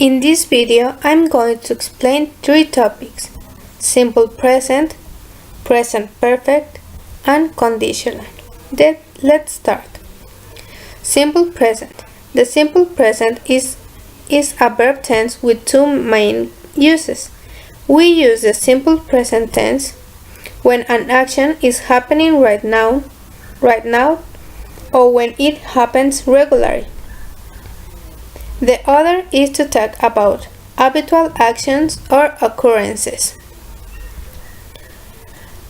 In this video, I'm going to explain three topics: simple present, present perfect, and conditional. Let's start. Simple present. The simple present is a verb tense with two main uses. We use the simple present tense when an action is happening right now, or when it happens regularly. The other is to talk about habitual actions or occurrences.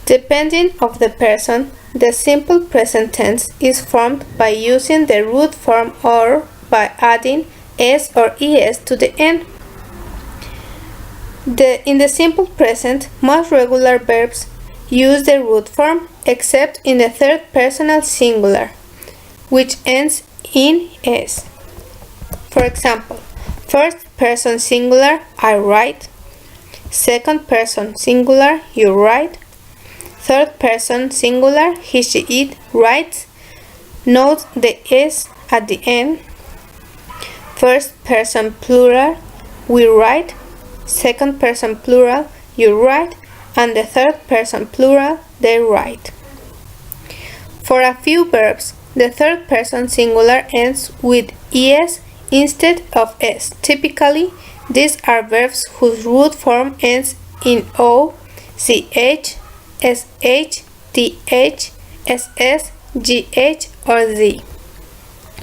Depending on the person, the simple present tense is formed by using the root form or by adding s or es to the end. In the simple present, most regular verbs use the root form except in the third personal singular, which ends in s. For example, first person singular, I write. Second person singular, you write. Third person singular, he, she, it writes. Note the s at the end. First person plural, we write. Second person plural, you write. And the third person plural, they write. For a few verbs, the third person singular ends with es instead of s. Typically, these are verbs whose root form ends in o, ch, sh, th, ss, gh, or z.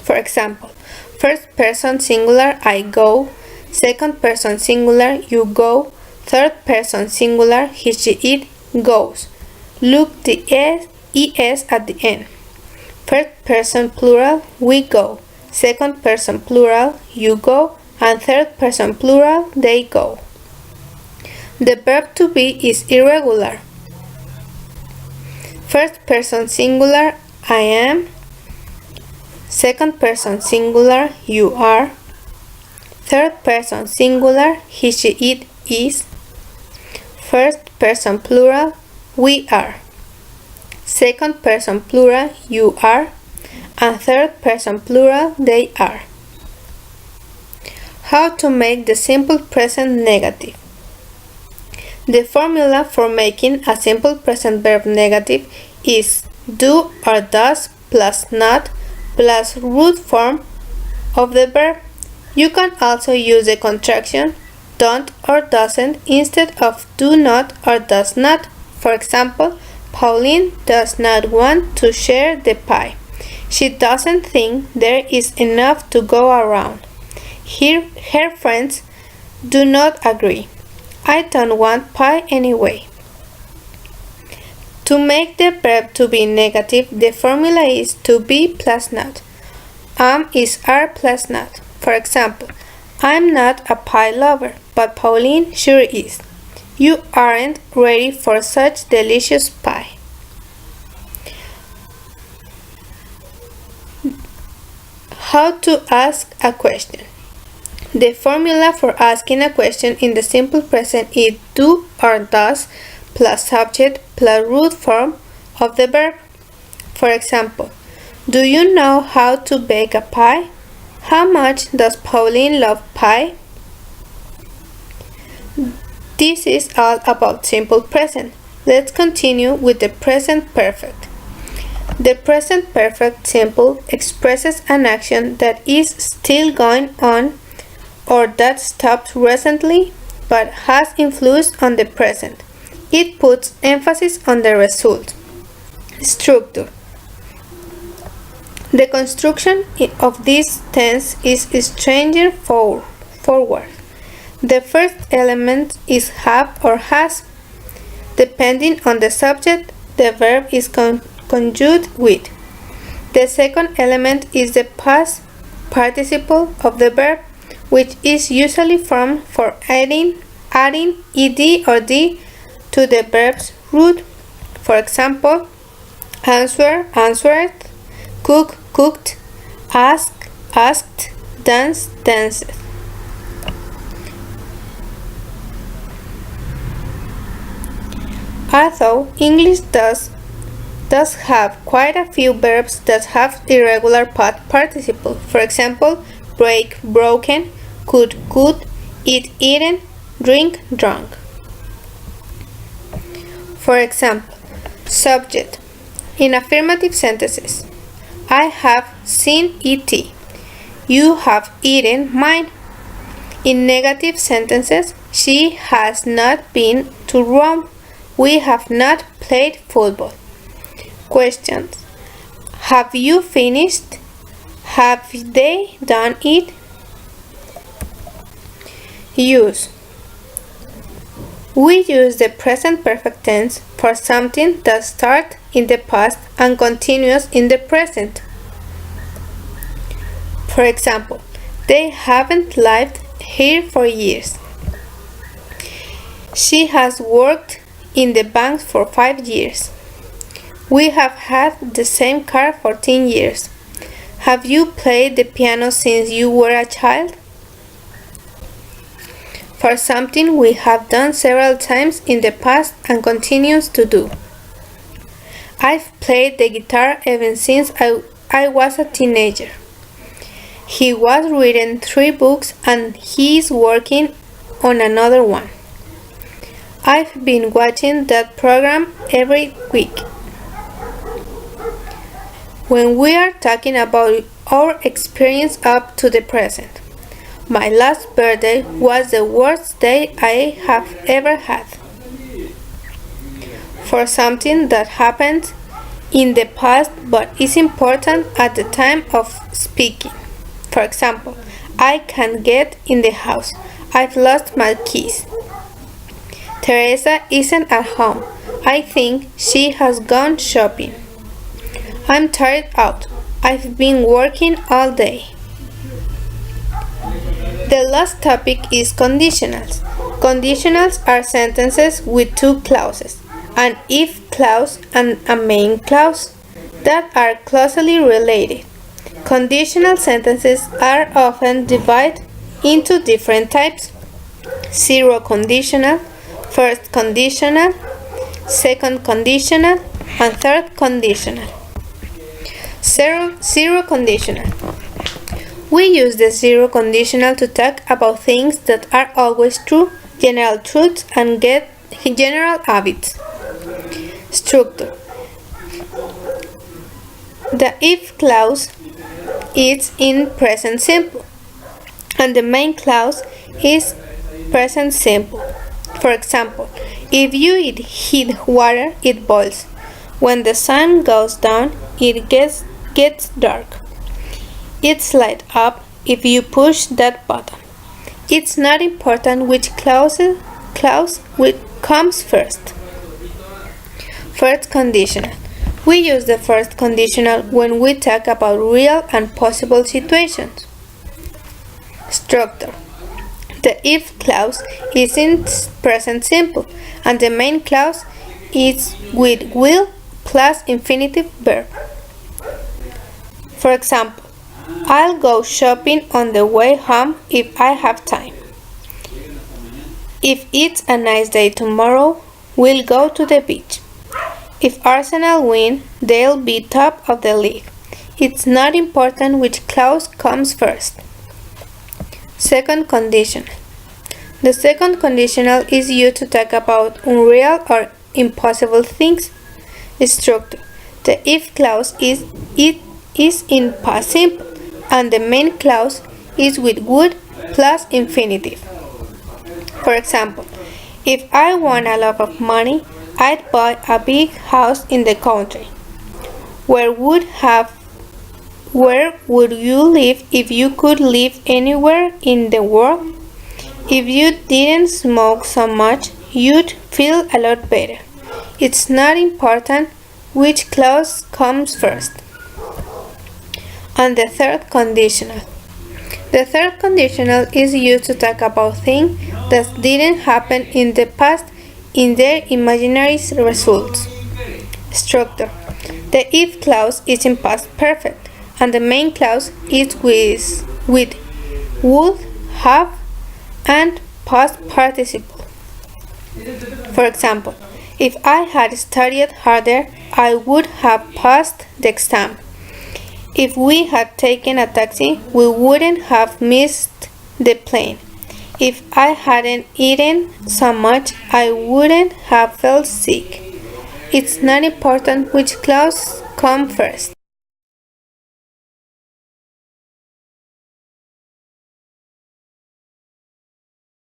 For example, first person singular, I go. Second person singular, you go. Third person singular, he, she, it goes. Look the es at the end. First person plural, we go. Second person plural, you go. And third person plural, they go. The verb to be is irregular. First person singular, I am. Second person singular, you are. Third person singular, he, she, it is. First person plural, we are. Second person plural, you are. And third person plural, they are. How to make the simple present negative? The formula for making a simple present verb negative is do or does plus not plus root form of the verb. You can also use the contraction don't or doesn't instead of do not or does not. For example, Pauline does not want to share the pie. She doesn't think there is enough to go around. Her friends do not agree. I don't want pie anyway. To make the verb to be negative, the formula is to be plus not. Am is are plus not. For example, I'm not a pie lover, but Pauline sure is. You aren't ready for such delicious pie. How to ask a question. The formula for asking a question in the simple present is do or does plus subject plus root form of the verb. For example, do you know how to bake a pie? How much does Pauline love pie? This is all about simple present. Let's continue with the present perfect. The present perfect simple expresses an action that is still going on or that stopped recently but has influence on the present. It puts emphasis on the result. Structure. The construction of this tense is stranger forward. The first element is have or has. Depending on the subject, the verb is conjugated with. The second element is the past participle of the verb, which is usually formed for adding ed or d to the verb's root. For example, answer, answered, cook, cooked, ask, asked, dance, danced. Although English does have quite a few verbs that have irregular past participle. For example, break, broken, could, eat eaten, drink drunk. For example, subject. In affirmative sentences, I have seen E.T. You have eaten mine. In negative sentences, she has not been to Rome. We have not played football. Questions. Have you finished? Have they done it? Use. We use the present perfect tense for something that starts in the past and continues in the present. For example, they haven't lived here for years. She has worked in the bank for 5 years. We have had the same car for 10 years. Have you played the piano since you were a child? For something we have done several times in the past and continues to do. I've played the guitar ever since I was a teenager. He was reading 3 books and he is working on another one. I've been watching that program every week. When we are talking about our experience up to the present, my last birthday was the worst day I have ever had. For something that happened in the past but is important at the time of speaking. For example, I can't get in the house. I've lost my keys. Teresa isn't at home. I think she has gone shopping. I'm tired out. I've been working all day. The last topic is conditionals. Conditionals are sentences with 2 clauses, an if clause and a main clause, that are closely related. Conditional sentences are often divided into different types: zero conditional, first conditional, second conditional, and third conditional. Zero conditional. We use the zero conditional to talk about things that are always true, general truths, and get general habits. Structure. The if clause is in present simple, and the main clause is present simple. For example, if you eat heat water, it boils. When the sun goes down, it gets dark. It's light up if you push that button. It's not important which clause comes first. First conditional. We use the first conditional when we talk about real and possible situations. Structure. The if clause is in present simple, and the main clause is with will plus infinitive verb. For example, I'll go shopping on the way home if I have time. If it's a nice day tomorrow, we'll go to the beach. If Arsenal win, they'll be top of the league. It's not important which clause comes first. Second conditional. The second conditional is used to talk about unreal or impossible things. Structure. The if clause is in past simple, and the main clause is with would plus infinitive. For example, if I won a lot of money, I'd buy a big house in the country. Where would you live if you could live anywhere in the world? If you didn't smoke so much, you'd feel a lot better. It's not important which clause comes first. And the third conditional. The third conditional is used to talk about things that didn't happen in the past in their imaginary results. Structure. The if clause is in past perfect, and the main clause is with would, have, and past participle. For example, if I had studied harder, I would have passed the exam. If we had taken a taxi, we wouldn't have missed the plane. If I hadn't eaten so much, I wouldn't have felt sick. It's not important which clothes come first.